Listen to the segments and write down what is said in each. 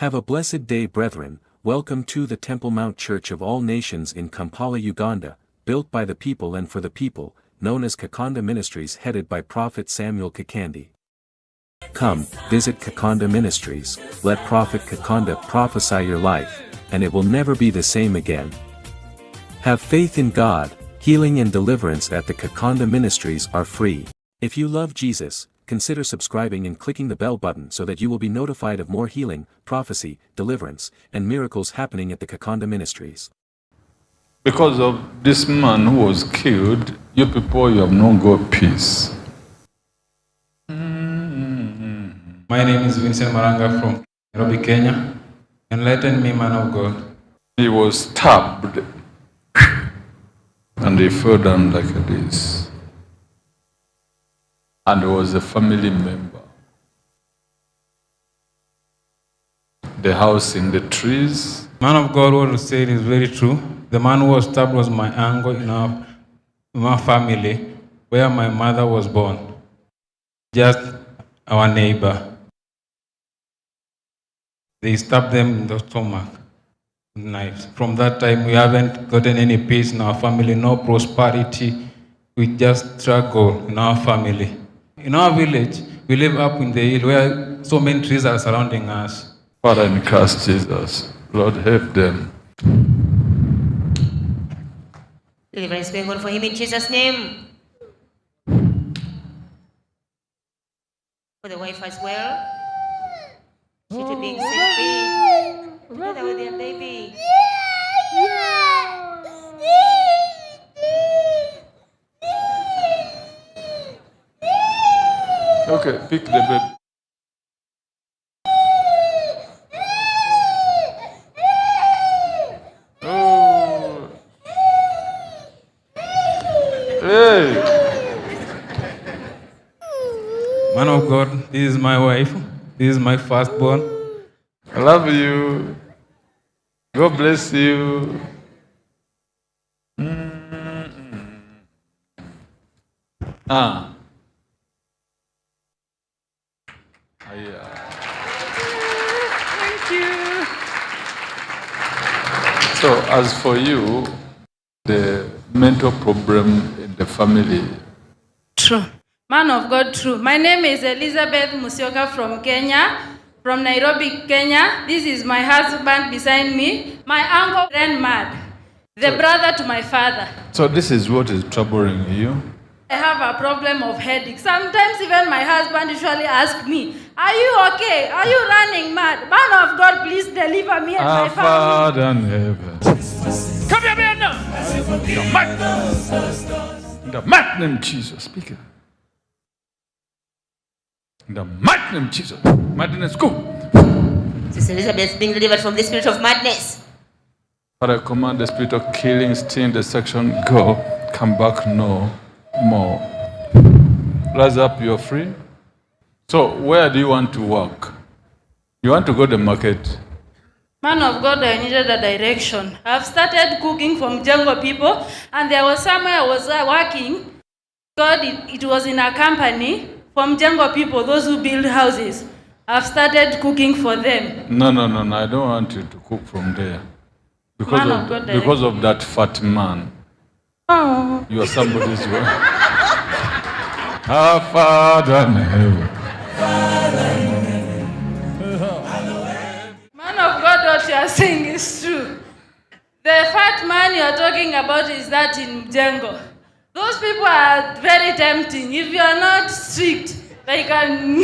Have a blessed day, brethren. Welcome to the Temple Mount Church of All Nations in Kampala, Uganda, built by the people and for the people, known as Kakande Ministries, headed by Prophet Samuel Kakande. Come, visit Kakande Ministries, let Prophet Kakande prophesy your life, and it will never be the same again. Have faith in God. Healing and deliverance at the Kakande Ministries are free. If you love Jesus, consider subscribing and clicking the bell button so that you will be notified of more healing, prophecy, deliverance, and miracles happening at the Kakande Ministries. Because of this man who was killed, you people, you have not got peace. My name is Vincent Maranga from Nairobi, Kenya. Enlighten me, man of God. He was stabbed and he fell down like this. And he was a family member. The house in the trees. Man of God, what you said is very true. The man who was stabbed was my uncle in my family, where my mother was born. Just our neighbor. They stabbed them in the stomach with knives. From that time, we haven't gotten any peace in our family, no prosperity. We just struggle in our family. In our village, we live up in the hill where so many trees are surrounding us. Father, in Christ Jesus, Lord, help them. Deliverance going on for him in Jesus' name. For the wife as well. She too being set free. Together with their baby. Okay, pick the baby. Oh. Hey. Man of God, this is my wife. This is my firstborn. I love you. God bless you. Ah. Yeah. Thank you. So, as for you, the mental problem in the family. True. Man of God, true. My name is Elizabeth Musyoka from Kenya, from Nairobi, Kenya. This is my husband beside me. My uncle ran mad, the brother to my father. So this is what is troubling you? I have a problem of headache. Sometimes even my husband usually asks me, are you okay? Are you running mad? Man of God, please deliver me and my family. Father in heaven. Come here, man now. In the mighty name of Jesus, speak it. In the mighty name of Jesus. Madness, go. Sister Elizabeth is being delivered from the spirit of madness. Father, I command the spirit of killing, stealing, destruction, go. Come back no more. Rise up, you're free. So, where do you want to work? You want to go to the market? Man of God, I needed a direction. I've started cooking for Mjengo people, and there was somewhere I was working. God, it was in a company from Mjengo people, those who build houses. I've started cooking for them. No. I don't want you to cook from there. Because of that fat man. Oh. You are somebody's wife. Our Father in heaven. Man of God, what you are saying is true. The fat man you are talking about is that in Mjengo. Those people are very tempting. If you are not strict, they can...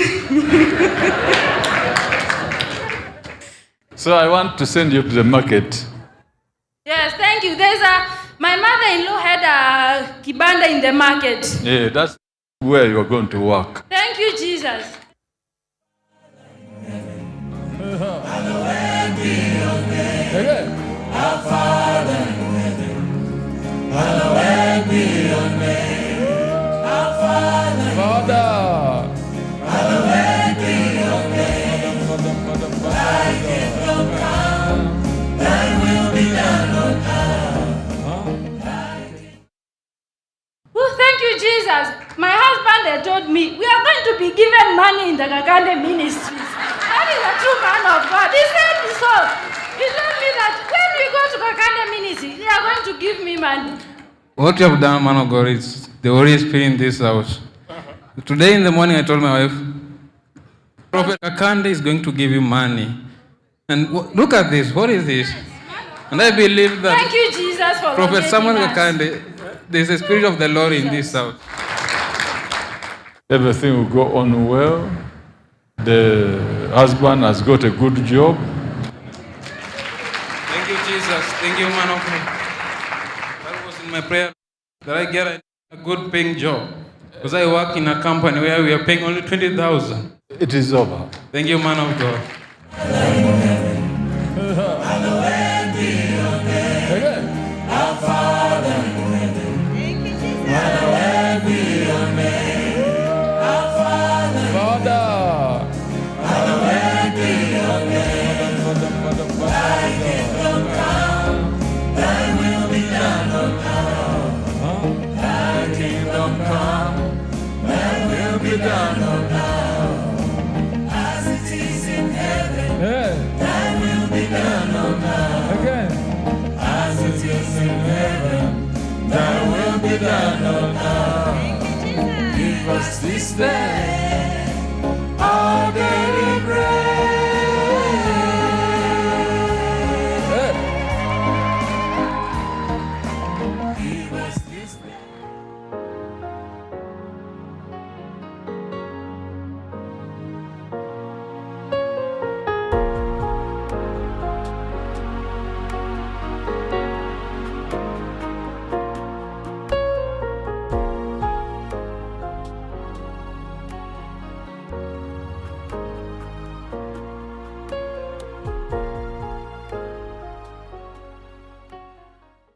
So I want to send you to the market. Yes, thank you. My mother-in-law had a kibanda in the market. Yeah, that's where you are going to work. Thank you, Jesus. Hallowed be your name, our Father in heaven. Hallowed be your name, our Father. Hallowed be your name. Thy kingdom come, thy will be done on earth. Oh, thank you, Jesus. My husband had told me we are going to be given money in the Kakande Ministries. And is a true man of God. He said so. He told me that when we go to Kakande ministry, they are going to give me money. What you have done, man of God, is the Holy Spirit in this house. Today in the morning, I told my wife, Prophet Kakande is going to give you money. And look at this. What is this? And I believe that Thank you, Jesus, for Prophet Samuel locating us. Kakande, there is a spirit of the Lord in this house. Everything will go on well. The husband has got a good job. Thank you, Jesus. Thank you, man of God. That was in my prayer that I get a good paying job. Because I work in a company where we are paying only 20,000. It is over. Thank you, man of God. Our Father in heaven, hallowed be your name. Our Father, hallowed be your name. Thy kingdom come, thy will be done on earth. Thy kingdom come, thy will be done on earth. As it is in heaven, thy will be done on earth. As it is in heaven, thy will be done on earth. Give us this day our daily bread. Give us this day.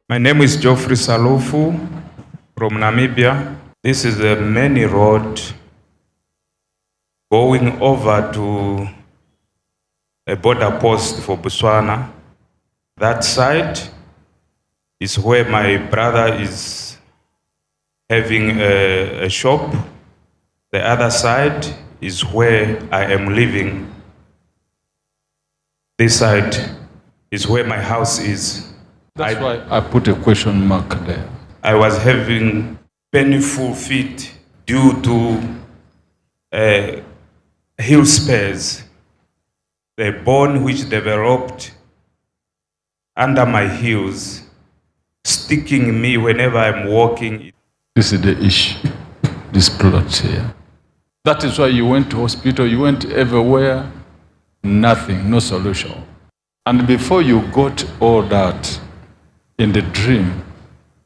My name is Geoffrey Salufu from Namibia. This is the main road going over to a border post for Botswana. That side is where my brother is having a shop. The other side is where I am living. This side is where my house is. That's why I put a question mark there. I was having painful feet due to heel spares, the bone which developed under my heels, sticking me whenever I'm walking. This is the issue, this plot here. That is why you went to hospital, you went everywhere, nothing, no solution. And before you got all that, in the dream,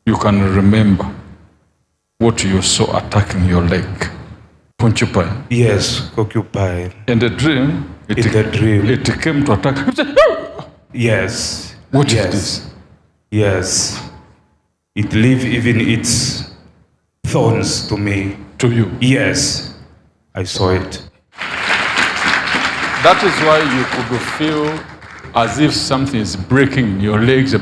you can remember what you saw attacking your leg. Porcupine. Yes, porcupine. In the dream, it came to attack. You said, Yes. what is Yes. this? Yes. It leave even its thorns to me. To you. Yes, I saw it. That is why you could feel as if something is breaking in your legs.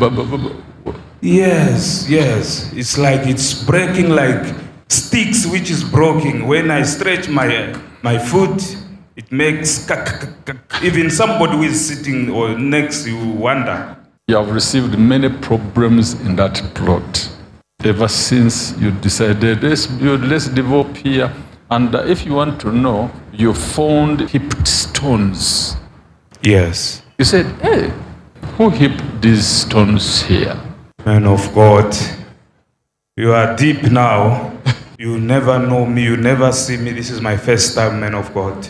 Yes, yes. It's like it's breaking like sticks which is broken. When I stretch my foot, it makes even somebody who is sitting or next to you wonder. You have received many problems in that plot. Ever since you decided, let's develop here. And if you want to know, you found heaped stones. Yes. You said, hey, who heaped these stones here? Man of God, you are deep now. You never know me, you never see me. This is my first time, man of God.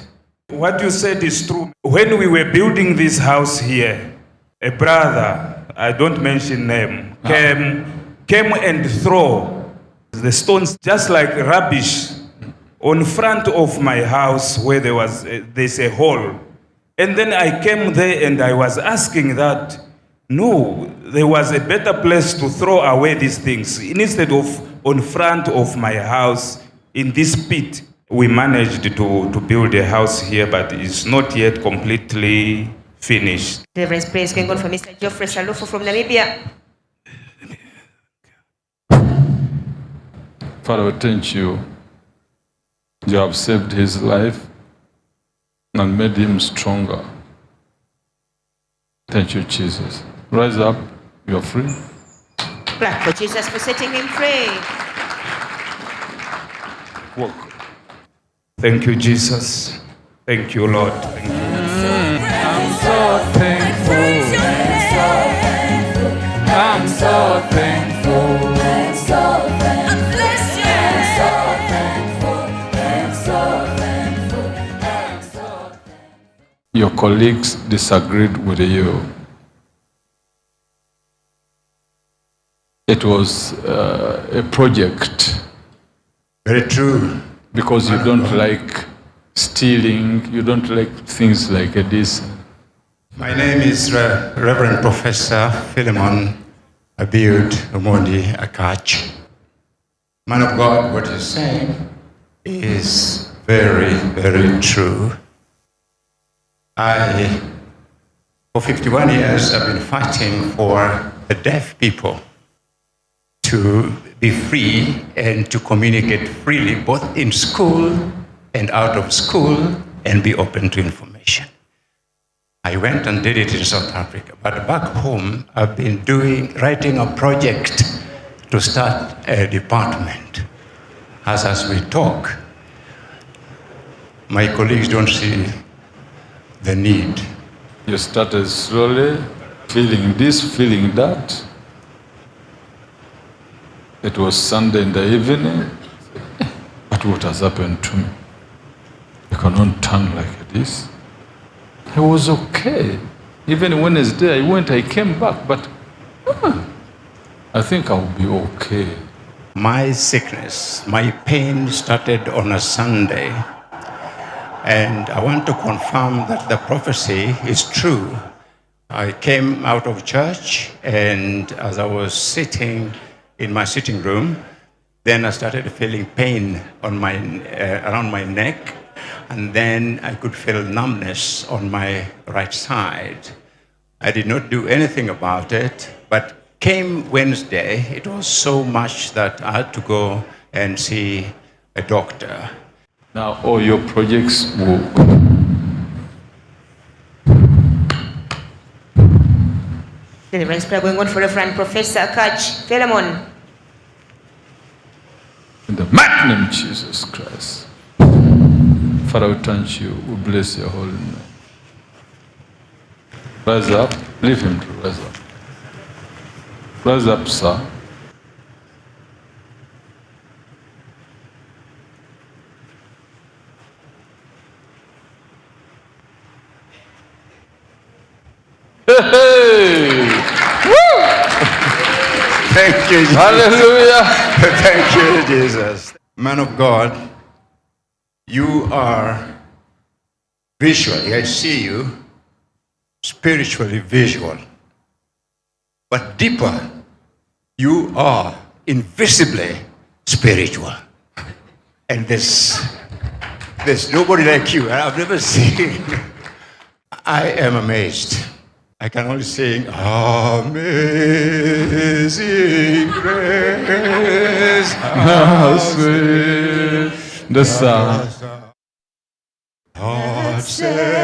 What you said is true. When we were building this house here, a brother, I don't mention name, came and throw the stones just like rubbish on front of my house where there's a hole. And then I came there and I was asking that, no, there was a better place to throw away these things. Instead of on front of my house, in this pit, we managed to build a house here, but it's not yet completely finished. Deliverance praise going on for Mr. Geoffrey Salufu from Namibia. Father, we thank you. You have saved his life. and made him stronger. Thank you, Jesus. Rise up. You're free. Clap for Jesus for setting him free. Walk. Thank you, Jesus. Thank you, Lord. Thank you. I'm so thankful. I'm so thankful. Your colleagues disagreed with you. It was a project. Very true. Because you don't like stealing, you don't like things like this. My name is Reverend Professor Philemon Abiud Omondi Akach. Man of God, what you're saying is very, very true. For 51 years, I've been fighting for the deaf people to be free and to communicate freely, both in school and out of school, and be open to information. I went and did it in South Africa, but back home, I've been writing a project to start a department. As we talk, my colleagues don't see the need. You started slowly, feeling this, feeling that. It was Sunday in the evening, but what has happened to me? I cannot turn like this. I was okay. Even Wednesday, I came back, but I think I'll be okay. My sickness, my pain started on a Sunday, and I want to confirm that the prophecy is true. I came out of church, and as I was sitting in my sitting room, then I started feeling pain on around my neck, and then I could feel numbness on my right side. I did not do anything about it, but came Wednesday, it was so much that I had to go and see a doctor. Now all your projects will... Deliverance prayer going on for Reverend Professor Akach Philemon. In the mighty name of Jesus Christ. Father, we thank you. We bless your holy name. Rise up. Leave him to rise up. Rise up, sir. Hey! Woo! Thank you, Jesus. Hallelujah. Thank you, Jesus. Man of God, you are visually, I see you, spiritually visual. But deeper, you are invisibly spiritual. And there's nobody like you. I've never seen. I am amazed. I can only sing, Amazing Grace, How sweet the sound. God save